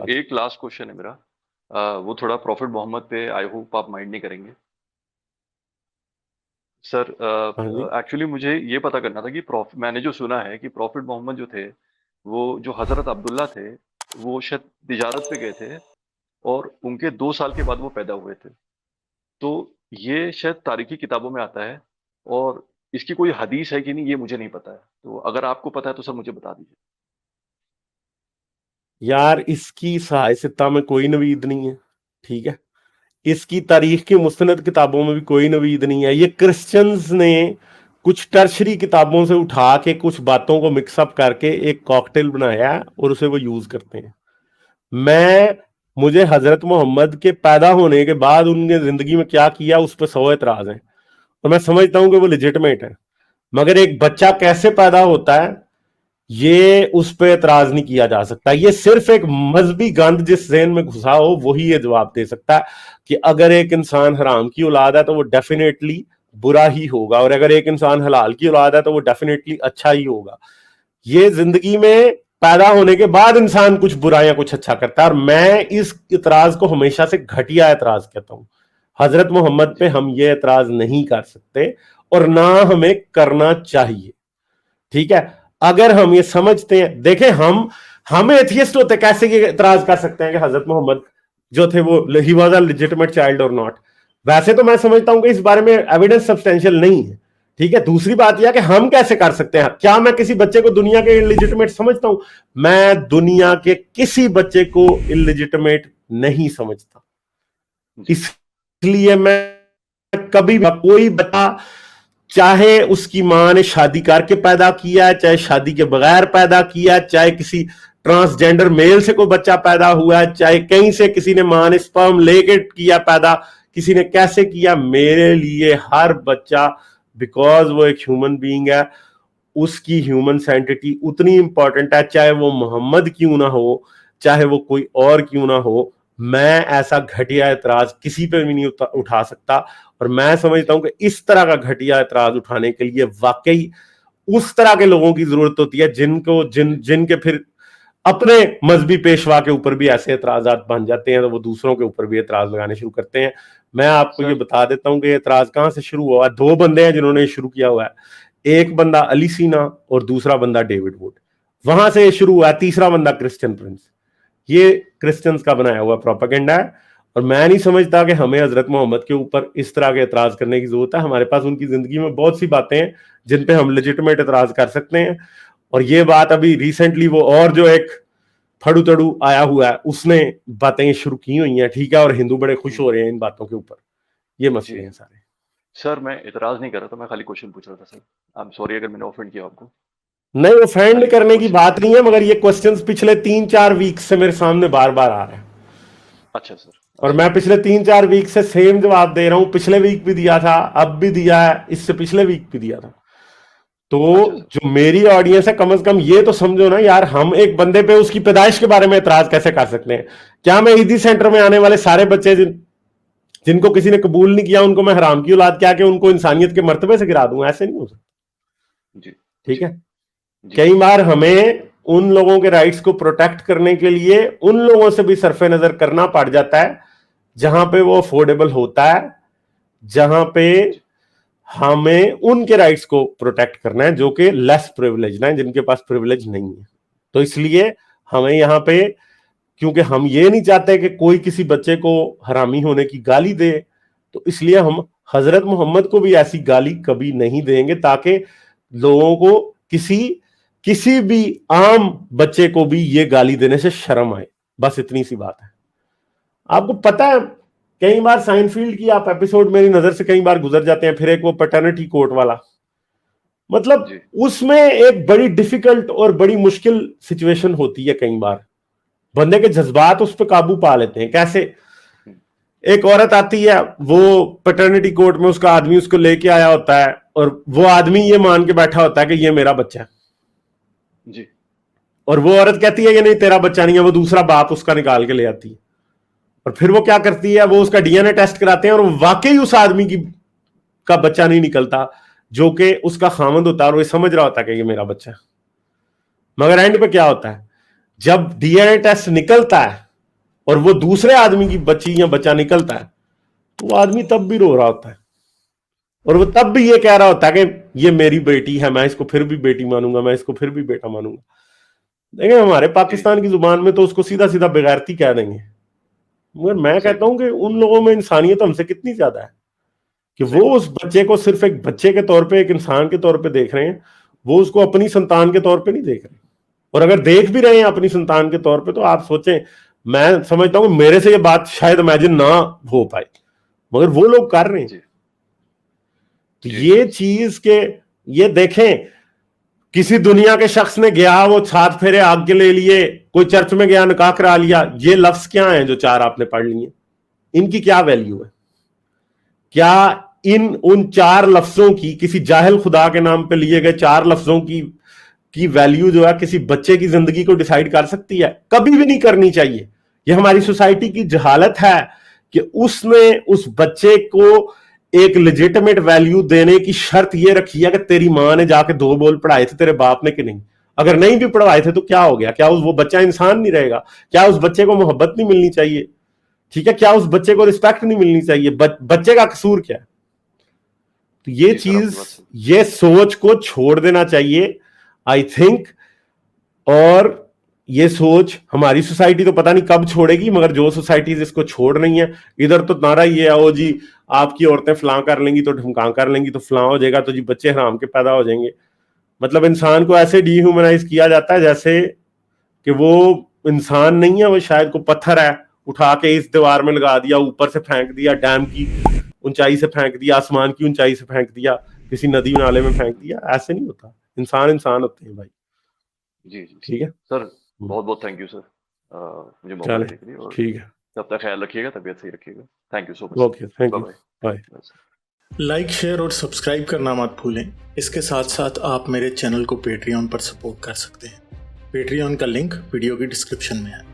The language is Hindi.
एक लास्ट क्वेश्चन है मेरा। वो थोड़ा प्रॉफिट मोहम्मद पे, आई होप आप माइंड नहीं करेंगे सर। हाँ जी। एक्चुअली मुझे ये पता करना था कि मैंने जो सुना है कि प्रॉफिट मोहम्मद जो थे, वो जो हजरत अब्दुल्ला थे, वो शायद तिजारत पे गए थे और उनके 2 साल के बाद वो पैदा हुए थे। तो ये शायद तारीखी किताबों में आता है, और इसकी कोई हदीस है कि नहीं ये मुझे नहीं पता है। तो अगर आपको पता है तो सर मुझे बता दीजिए। यार इसकी सहायता में कोई नवीद नहीं है, ठीक है। इसकी तारीख की मुस्तनद किताबों में भी कोई नवीद नहीं है। ये क्रिश्चियंस ने कुछ टर्शरी किताबों से उठा के कुछ बातों को मिक्सअप करके एक कॉकटेल बनाया है और उसे वो यूज करते हैं। मैं मुझे हजरत मोहम्मद के पैदा होने के बाद उनने जिंदगी में क्या किया उस पर 100 एतराज हैं, और मैं समझता हूं कि वो लेजिटमेट है। मगर एक बच्चा कैसे पैदा होता है ये उस पर एतराज नहीं किया जा सकता। ये सिर्फ एक मजहबी गंद जिस जहन में घुसा हो वही ये जवाब दे सकता है कि अगर एक इंसान हराम की औलाद है तो वो डेफिनेटली बुरा ही होगा, और अगर एक इंसान हलाल की औलाद है तो वो डेफिनेटली अच्छा ही होगा। ये जिंदगी में पैदा होने के बाद इंसान कुछ बुरा या कुछ अच्छा करता है, और मैं इस इतराज को हमेशा से घटिया इतराज कहता हूं। हजरत मोहम्मद पे जी। हम ये एतराज नहीं कर सकते और ना हमें करना चाहिए, ठीक है। अगर हम ये समझते हैं, देखें हम एथियस्ट होते कैसे ये इतराज कर सकते हैं कि हजरत मोहम्मद जो थे वो he was a legitimate child और नॉट। वैसे तो मैं समझता हूं कि इस बारे में एविडेंस सब्सटेंशियल नहीं है, ठीक है। दूसरी बात यह कि हम कैसे कर सकते हैं। क्या मैं किसी बच्चे को दुनिया के इलिजिटिमेट समझता हूं? मैं दुनिया के किसी बच्चे को इलिजिटिमेट नहीं समझता। जी। इसलिए मैं कभी भी कोई बच्चा, चाहे उसकी मां ने शादी करके पैदा किया, चाहे शादी के बगैर पैदा किया, चाहे किसी ट्रांसजेंडर मेल से कोई बच्चा पैदा हुआ, चाहे कहीं से किसी ने मां ने स्पर्म लेके किया पैदा, किसी ने कैसे किया, मेरे लिए हर बच्चा, बिकॉज वो एक ह्यूमन बीइंग है, उसकी ह्यूमन सेंटिटी उतनी इंपॉर्टेंट है, चाहे वो मोहम्मद क्यों ना हो, चाहे वो कोई और क्यों ना हो। मैं ऐसा घटिया एतराज किसी पे भी नहीं उठा सकता, और मैं समझता जी। हूं कि इस तरह का घटिया एतराज उठाने के लिए वाकई उस तरह के लोगों की जरूरत होती है जिनको जिनके फिर अपने मजहबी पेशवा के ऊपर भी ऐसे एतराजात बन जाते हैं, तो वो दूसरों के ऊपर भी एतराज लगाने शुरू करते हैं। मैं आपको ये सर। बता देता हूं कि एतराज कहां से शुरू हुआ है। दो बंदे हैं जिन्होंने शुरू किया हुआ है, एक बंदा अली सीना और दूसरा बंदा डेविड वुड। वहां से शुरू हुआ है। तीसरा बंदा क्रिश्चियन प्रिंस। ये क्रिश्चियंस का बनाया हुआ प्रोपेगेंडा है, और मैं नहीं समझता कि हमें हजरत मोहम्मद के ऊपर इस तरह के एतराज करने की जरूरत है। हमारे पास उनकी जिंदगी में बहुत सी बातें हैं जिन पे हम लेजिटिमेट एतराज कर सकते हैं, और ये बात अभी रिसेंटली वो और जो एक फड़ू तड़ू आया हुआ है उसने बातें शुरू की हुई हैं, ठीक है, और हिंदू बड़े खुश हो रहे हैं इन बातों के ऊपर। ये जी। मसले हैं सारे। सर मैं इतराज नहीं कर रहा था, मैं खाली क्वेश्चन पूछ रहा था सर। आई एम सॉरी अगर मैंने ऑफेंड किया आपको। नहीं, ऑफेंड खाली करने की क्वेश्चन। बात नहीं है, मगर ये क्वेश्चंस पिछले 3-4 वीक से मेरे सामने बार बार आ रहे हैं, अच्छा सर। और अच्छा। मैं पिछले 3-4 वीक से सेम जवाब दे रहा हूं। पिछले वीक भी दिया था, अब भी दिया है, इससे पिछले वीक भी दिया था। तो अच्छा सर। जो मेरी ऑडियंस है, कम से कम ये तो समझो ना यार, हम एक बंदे पे उसकी पैदाइश के बारे में एतराज कैसे कर सकते हैं। क्या मैं ईदी सेंटर में आने वाले सारे बच्चे जिनको किसी ने कबूल नहीं किया उनको मैं हराम की औलाद क्या के उनको इंसानियत के मर्तबे से गिरा दूंगा? ऐसे नहीं हो सकता, जी। ठीक जी। है। जी। कई बार हमें उन लोगों के राइट्स को प्रोटेक्ट करने के लिए उन लोगों से भी सरफे नजर करना पड़ जाता है जहां पे वो अफोर्डेबल होता है, जहां पे जी। हमें उनके राइट्स को प्रोटेक्ट करना है जो कि लेस प्रिविलेज हैं, जिनके पास प्रिविलेज नहीं है। तो इसलिए हमें यहां पे, क्योंकि हम ये नहीं चाहते कि कोई किसी बच्चे को हरामी होने की गाली दे, तो इसलिए हम हजरत मोहम्मद को भी ऐसी गाली कभी नहीं देंगे, ताकि लोगों को किसी किसी भी आम बच्चे को भी ये गाली देने से शर्म आए। बस इतनी सी बात है। आपको पता है, कई बार साइनफील्ड की आप एपिसोड मेरी नजर से कई बार गुजर जाते हैं, फिर एक वो पैटर्निटी कोर्ट वाला, मतलब जी। उसमें एक बड़ी डिफिकल्ट और बड़ी मुश्किल सिचुएशन होती है। कई बार बंदे के जज्बात उस पर काबू पा लेते हैं। कैसे? हम्म। एक औरत आती है, वो पैटर्निटी कोर्ट में उसका आदमी उसको लेके आया होता है, और वो आदमी ये मान के बैठा होता है कि ये मेरा बच्चा है, जी। और वो औरत कहती है कि नहीं तेरा बच्चा नहीं है, वो दूसरा बाप उसका निकाल के ले आती है। और फिर वो क्या करती है, वो उसका डीएनए टेस्ट कराते हैं, और वो वाकई उस आदमी की का बच्चा नहीं निकलता जो कि उसका खामंद होता है, और वो समझ रहा होता है कि ये मेरा बच्चा है। मगर एंड पे क्या होता है, जब डीएनए टेस्ट निकलता है और वो दूसरे आदमी की बच्ची या बच्चा निकलता है, तो वो आदमी तब भी रो रहा होता है, और वो तब भी ये कह रहा होता है कि ये मेरी बेटी है, मैं इसको फिर भी बेटी मानूंगा, मैं इसको फिर भी बेटा मानूंगा। देखिए हमारे पाकिस्तान की जुबान में तो उसको सीधा सीधा बेगैरती कह देंगे, मगर मैं कहता हूं कि उन लोगों में इंसानियत हमसे कितनी ज्यादा है कि वो उस बच्चे को सिर्फ एक बच्चे के तौर पे, एक इंसान के तौर पे देख रहे हैं, वो उसको अपनी संतान के तौर पे नहीं देख रहे। और अगर देख भी रहे हैं अपनी संतान के तौर पे, तो आप सोचें, मैं समझता हूं कि मेरे से ये बात शायद इमेजिन ना हो पाए, मगर वो लोग कर रहे हैं। तो ये चीज के, ये देखें, किसी दुनिया के शख्स ने गया, वो 7 फेरे आग के ले लिए, कोई चर्च में गया, निकाह करा लिया, ये लफ्ज क्या हैं जो 4 आपने पढ़ लिए, इनकी क्या वैल्यू है? क्या इन उन 4 लफ्जों की, किसी जाहिल खुदा के नाम पे लिए गए 4 लफ्जों की वैल्यू जो है किसी बच्चे की जिंदगी को डिसाइड कर सकती है? कभी भी नहीं करनी चाहिए। ये हमारी सोसाइटी की जहालत है कि उसने उस बच्चे को एक लेजिटिमेट वैल्यू देने की शर्त ये रखी है कि तेरी मां ने जाके 2 बोल पढ़ाए थे, तेरे बाप ने कि नहीं। अगर नहीं भी पढ़वाए थे तो क्या हो गया? क्या वो बच्चा इंसान नहीं रहेगा? क्या उस बच्चे को मोहब्बत नहीं मिलनी चाहिए? ठीक है, क्या उस बच्चे को रिस्पेक्ट नहीं मिलनी चाहिए? बच्चे का कसूर क्या है? तो ये चीज, ये सोच को छोड़ देना चाहिए, आई थिंक। और ये सोच हमारी सोसाइटी तो पता नहीं कब छोड़ेगी, मगर जो सोसाइटीज इसको छोड़ रही हैं, इधर तो नारा ये है, ओ जी आपकी औरतें फलां कर लेंगी तो ढमकां कर लेंगी तो फलां हो जाएगा, तो जी बच्चे हराम के पैदा हो जाएंगे। मतलब इंसान को ऐसे डिह्यूमनाइज किया जाता है जैसे कि वो इंसान नहीं है, वो शायद को पत्थर है, उठा के इस दीवार में लगा दिया, ऊपर से फेंक दिया, डैम की ऊंचाई से फेंक दिया, आसमान की ऊंचाई से फेंक दिया, किसी नदी नाले में फेंक दिया। ऐसे नहीं होता, इंसान इंसान होते हैं भाई। जी ठीक है सर, बहुत बहुत थैंक यू सर, मुझे मौका देने के लिए। और ठीक है, तब तक ख्याल रखिएगा, तबीयत सही रखिएगा। Thank you so much. Okay, thank you, bye. Like, share और सब्सक्राइब करना मत भूलें। इसके साथ साथ आप मेरे चैनल को पेट्रियन पर सपोर्ट कर सकते हैं। पेट्रियन का लिंक वीडियो की डिस्क्रिप्शन में है।